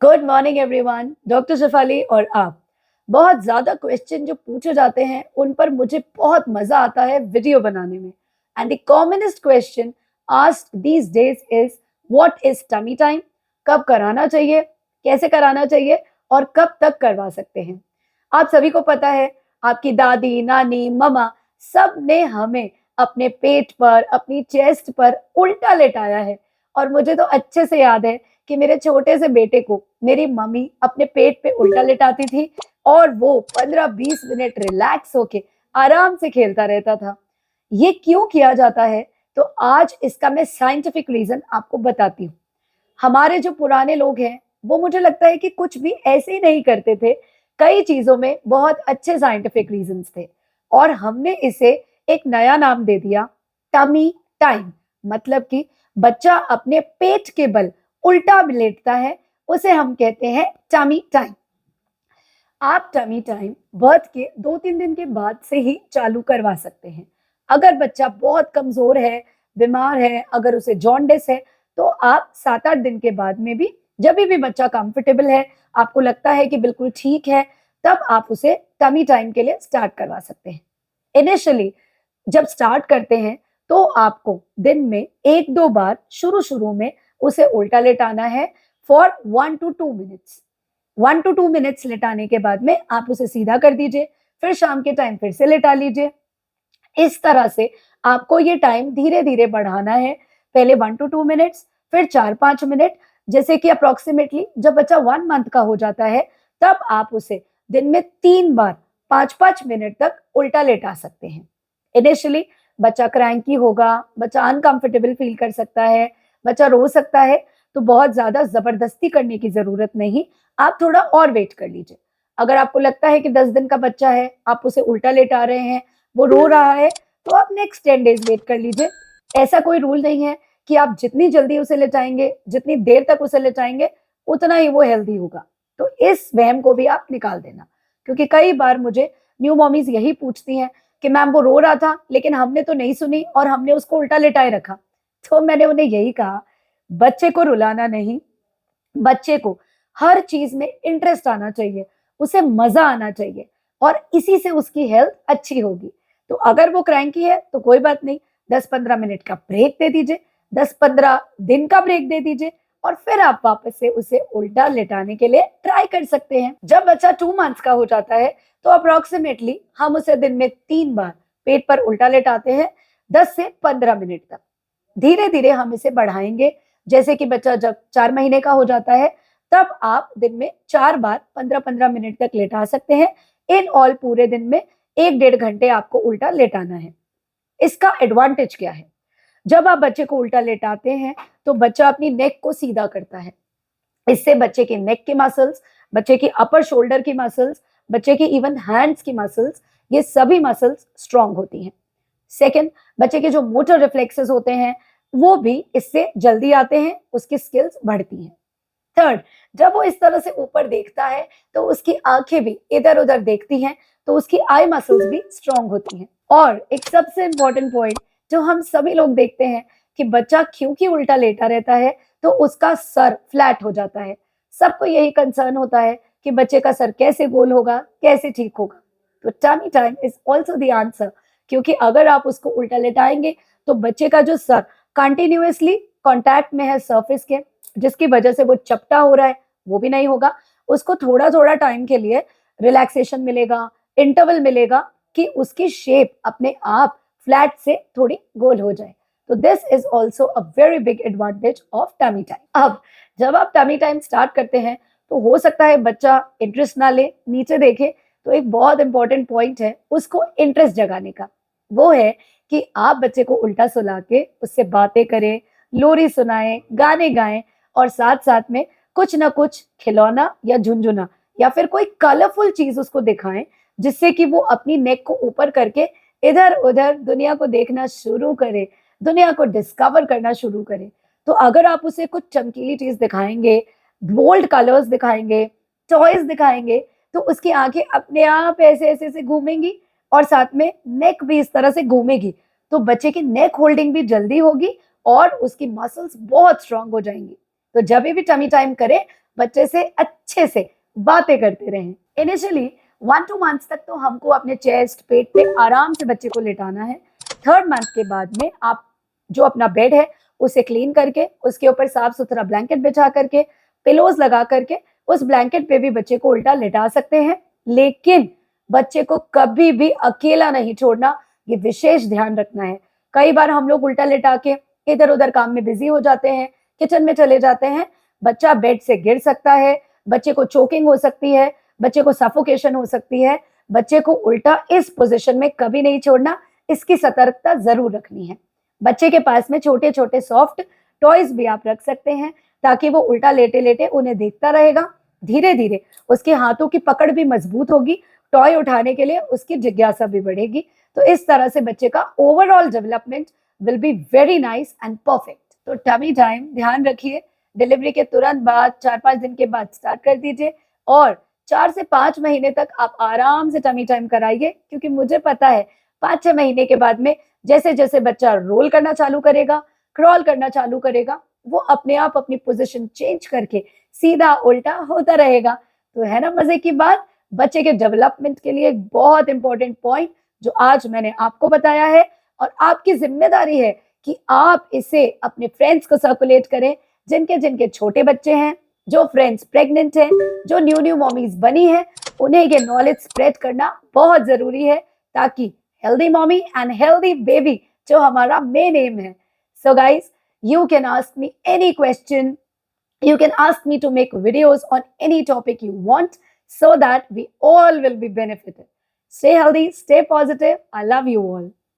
Good morning everyone. Doctor Shefali और आप। बहुत ज़्यादा क्वेश्चन जो पूछे जाते हैं उन पर मुझे बहुत मज़ा आता है वीडियो बनाने में। And the commonest question asked these days is what is tummy time. कब कराना चाहिए, कैसे कराना चाहिए और कब तक करवा सकते हैं। आप सभी को पता है, आपकी दादी, नानी, ममा सब ने हमें अपने पेट पर, अपनी चेस्ट पर उल्टा लेटाया है। और मुझे तो अच्छे से याद है कि मेरे छोटे से बेटे को मेरी मम्मी अपने पेट पे उल्टा लेटाती थी और वो 15-20 मिनट रिलैक्स होके आराम से खेलता रहता था। ये क्यों किया जाता है? तो आज इसका मैं साइंटिफिक रीजन आपको बताती हूँ। हमारे जो पुराने लोग हैं, वो मुझे लगता है कि कुछ भी ऐसे ही नहीं करते थे। कई चीज़ों में बहुत अच्छे साइंटिफिक रीज़न्स थे और हमने इसे एक नया नाम दे दिया, टमी टाइम। मतलब कि बच्चा अपने पेट के बल उल्टा लेटता है, उसे हम कहते हैं टमी टाइम। आप टमी टाइम बर्थ के 2-3 दिन के बाद से ही चालू करवा सकते हैं। अगर बच्चा बहुत कमज़ोर है, बीमार है, अगर उसे जॉन्डिस है, तो आप 7-8 दिन के बाद में भी, जभी भी बच्चा कंफर्टेबल है, आपको लगता है कि बिल्कुल ठीक है, तब आप उसे टमी टाइम के लिए स्टार्ट करवा सकते हैं। इनिशियली जब स्टार्ट करते हैं, तो आपको दिन में 1-2 बार शुरू-शुरू में उसे उल्टा लेटाना है for 1 to 2 minutes. 1 to 2 minutes लेटाने के बाद में आप उसे सीधा कर दीजिए, फिर शाम के टाइम फिर से लेटा लीजिए। इस तरह से आपको ये टाइम धीरे-धीरे बढ़ाना है। पहले 1 टू 2 मिनट्स, फिर 4-5 मिनट, जैसे कि अप्रॉक्सिमेटली जब बच्चा 1 मंथ का हो जाता है, तब आप उसे दिन में 3 बार 5-5 मिनट तक उल्टा लेटा सकते हैं। इनिशियली बच्चा क्रैंकी होगा, बच्चा अनकंफर्टेबल फील कर सकता है, बच्चा रो सकता है, तो बहुत ज़्यादा ज़बरदस्ती करने की ज़रूरत नहीं, आप थोड़ा और वेट कर लीजिए। अगर आपको लगता है कि 10 दिन का बच्चा है, आप उसे उल्टा लेटा रहे हैं, वो रो रहा है, तो आप नेक्स्ट 10 डेज़ वेट कर लीजिए। ऐसा कोई रूल नहीं है कि आप जितनी जल्दी उसे लेटाएँगे, जितनी देर तक उसे लेटाएँगे, उतना ही वो हेल्दी होगा। तो इस वहम को भी आप निकाल देना, क्योंकि कई बार मुझे न्यू मॉमीज़ यही पूछती हैं कि मैम वो रो रहा था, लेकिन हमने तो नहीं सुनी और हमने उसको उल्टा लेटाए रखा। तो मैंने उन्हें यही कहा, बच्चे को रुलाना नहीं, बच्चे को हर चीज़ में इंटरेस्ट आना चाहिए, उसे मज़ा आना चाहिए और इसी से उसकी हेल्थ अच्छी होगी। तो अगर वो क्रैंकी है तो कोई बात नहीं, 10-15 मिनट का ब्रेक दे दीजिए, 10-15 दिन का ब्रेक दे दीजिए और फिर आप वापस से उसे उल्टा लेटाने के लिए ट्राई कर सकते हैं। जब बच्चा 2 मंथ्स का हो जाता है, तो अप्रॉक्सिमेटली हम उसे दिन में 3 बार पेट पर उल्टा लेटाते हैं, 10 से 15 मिनट तक। धीरे-धीरे हम इसे बढ़ाएँगे, जैसे कि बच्चा जब 4 महीने का हो जाता है, तब आप दिन में 4 बार 15-15 मिनट तक लेटा सकते हैं। इन ऑल पूरे दिन में 1 डेढ़ घंटे आपको उल्टा लेटाना है। इसका एडवांटेज क्या है? जब आप बच्चे को उल्टा लेटाते हैं, तो बच्चा अपनी नेक को सीधा करता है। इससे बच्चे के नेक की मसल्स, बच्चे की अपर शोल्डर की मसल्स, बच्चे की इवन हैंड्स की मसल्स, ये सभी मसल्स स्ट्रॉन्ग होती हैं। सेकंड, बच्चे के जो मोटर रिफ्लेक्सेस होते हैं, वो भी इससे जल्दी आते हैं, उसकी स्किल्स बढ़ती हैं। थर्ड, जब वो इस तरह से ऊपर देखता है, तो उसकी आँखें भी इधर-उधर देखती हैं, तो उसकी आई मसल्स भी स्ट्रॉन्ग होती हैं। और एक सबसे इम्पोर्टेंट पॉइंट जो हम सभी लोग देखते हैं कि बच्चा क्योंकि उल्टा लेटा रहता है, तो उसका सर फ्लैट हो जाता है। सबको यही कंसर्न होता है कि बच्चे का सर कैसे गोल होगा, कैसे ठीक होगा। तो tummy time is also the answer, क्योंकि अगर आप उसको उल्टा लेटाएँगे, तो बच्चे का जो सर कंटीन्यूअसली कॉन्टैक्ट में है सरफेस के, जिसकी वजह से वो चपटा हो रहा है, वो भी नहीं होगा। उसको थोड़ा-थोड़ा टाइम के लिए रिलैक्सेशन मिलेगा, इंटरवल मिलेगा कि उसकी शेप अपने आप फ्लैट से थोड़ी गोल हो जाए। तो this is also a very big advantage of tummy time. अब जब आप टमी टाइम स्टार्ट करते हैं, तो हो सकता है बच्चा इंटरेस्ट ना ले, नीचे देखे, तो एक बहुत इम्पोर्टेंट पॉइंट है उसको इंटरेस्ट जगाने का। वो है कि आप बच्चे को उल्टा सुला के उससे बातें करें, लोरी सुनाएँ, गाने गाएँ और साथ-साथ में कुछ ना कुछ खिलौना या झुनझुना या फिर कोई कलरफुल चीज़ उसको दिखाएँ, जिससे कि वो अपनी नेक को ऊपर करके इधर-उधर दुनिया को देखना शुरू करे, दुनिया को डिस्कवर करना शुरू करे। तो अगर आप उसे कुछ चमकीली चीज़ दिखाएँगे, बोल्ड कलर्स दिखाएँगे, टॉयज़ दिखाएँगे, तो उसकी आँखें अपने आप ऐसे-ऐसे घूमेंगी और साथ में नेक भी इस तरह से घूमेगी। तो बच्चे की नेक होल्डिंग भी जल्दी होगी और उसकी मसल्स बहुत स्ट्रॉन्ग हो जाएँगी। तो जभी भी टमी टाइम करें, बच्चे से अच्छे से बातें करते रहें। इनिशियली 1-2 मंथ्स तक तो हमको अपने चेस्ट पेट पे आराम से बच्चे को लेटाना है। 3rd मंथ के बाद में आप जो अपना बेड है उसे क्लीन करके, उसके ऊपर साफ सुथरा ब्लैंकेट बिछा करके, पिलोज लगा करके उस ब्लैंकेट पे भी बच्चे को उल्टा लेटा सकते हैं। लेकिन बच्चे को कभी भी अकेला नहीं छोड़ना, ये विशेष ध्यान रखना है। कई बार हम लोग उल्टा लेटा के इधर उधर काम में बिजी हो जाते हैं, किचन में चले जाते हैं, बच्चा बेड से गिर सकता है, बच्चे को चोकिंग हो सकती है, बच्चे को सफोकेशन हो सकती है। बच्चे को उल्टा इस पोजीशन में कभी नहीं छोड़ना, इसकी सतर्कता जरूर रखनी है। बच्चे के पास में छोटे छोटे सॉफ्ट टॉयज भी आप रख सकते हैं, ताकि वो उल्टा लेटे लेटे उन्हें देखता रहेगा। धीरे धीरे उसके हाथों की पकड़ भी मजबूत होगी, टॉय उठाने के लिए उसकी जिज्ञासा भी बढ़ेगी। तो इस तरह से बच्चे का overall development will be very nice and perfect. तो टमी टाइम ध्यान रखिए, डिलीवरी के तुरंत बाद 4-5 दिन के बाद स्टार्ट कर दीजिए और 4 से 5 महीने तक आप आराम से टमी टाइम कराइए, क्योंकि मुझे पता है 5-6 महीने के बाद में जैसे जैसे बच्चा रोल करना चालू करेगा, क्रॉल करना चालू करेगा, वो अपने आप अपनी पोजीशन चेंज करके सीधा उल्टा होता रहेगा। तो है ना मजे की बात। बच्चे के डेवलपमेंट के लिए एक बहुत इंपॉर्टेंट पॉइंट जो आज मैंने आपको बताया है, और आपकी जिम्मेदारी है कि आप इसे अपने फ्रेंड्स को सर्कुलेट करें, जिनके जिनके छोटे बच्चे हैं, जो फ्रेंड्स प्रेग्नेंट हैं, जो न्यू न्यू मॉमीज बनी हैं, उन्हें ये नॉलेज स्प्रेड करना बहुत जरूरी है, ताकि healthy mommy and healthy baby जो हमारा मेन एम है। So guys, you can ask me any question. You can ask me to make videos on any topic you want, so that we all will be benefited. Stay healthy, stay positive. I love you all.